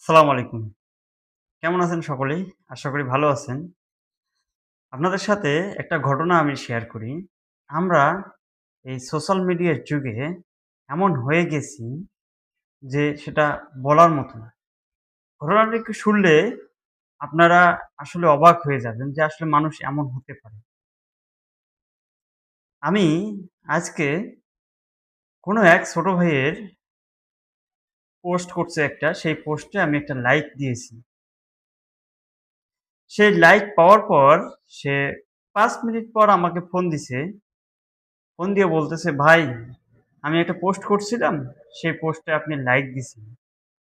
আসসালামু আলাইকুম। কেমন আছেন সকলেই? আশা করি ভালো আছেন। আপনাদের সাথে একটা ঘটনা আমি শেয়ার করি। আমরা এই সোশ্যাল মিডিয়ার যুগে এমন হয়ে গেছি যে সেটা বলার মতো না। ঘটনাটা একটু শুনলে আপনারা আসলে অবাক হয়ে যাবেন যে আসলে মানুষ এমন হতে পারে। আমি আজকে কোনো এক ছোট ভাইয়ের পোস্ট করছে একটা, সেই পোস্টে আমি একটা লাইক দিয়েছি। সেই লাইক পাওয়ার পর সে ৫ মিনিট পর আমাকে ফোন দিছে। ফোন দিয়ে বলতেছে, "ভাই, আমি একটা পোস্ট করছিলাম, সেই পোস্টে আপনি লাইক দিছেন।"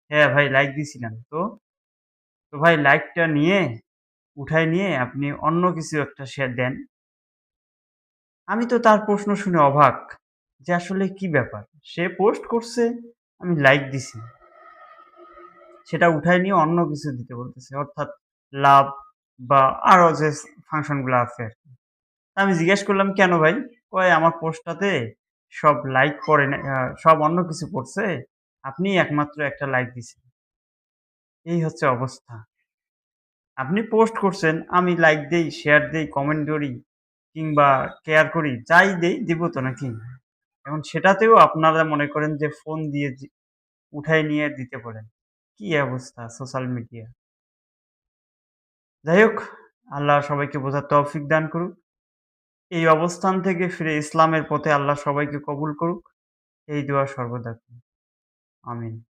"হ্যাঁ ভাই, লাইক দিছিলাম। তো?" "তো ভাই, লাইকটা নিয়ে উঠায় নিয়ে আপনি অন্য কিছু একটা শেয়ার দেন।" আমি তো তার প্রশ্ন শুনে অবাক যে আসলে কি ব্যাপার? সে পোস্ট করছে, আমি লাইক দিছি। সেটা উঠায় নিয়ে অন্য কিছু দিতে বলতেছে। অর্থাৎ লাভ বা আরো যে ফাংশন গুলা আছে আরকি। আমি জিজ্ঞেস করলাম, "কেন ভাই?" কয়, "আমার পোস্টটাতে সব লাইক পড়ে নাই, সব অন্য কিছু পড়ছে। আপনিই একমাত্র একটা লাইক দিছেন। এই হচ্ছে অবস্থা। আপনি পোস্ট করছেন, আমি লাইক দেই, শেয়ার দেই, কমেন্ট করি কিংবা কেয়ার করি। যাই দেই, দিব তো নাকি? এখন সেটাতেও আপনারা মনে করেন যে ফোন দিয়ে উঠায় নিয়ে দিতে পারেন। কি অবস্থা সোশ্যাল মিডিয়া। যাই হোক, আল্লাহ সবাইকে বোঝার তৌফিক দান করুক। এই অবস্থান থেকে ফিরে ইসলামের পথে আল্লাহ সবাইকে কবুল করুক। এই দোয়া সর্বদা করি। আমিন।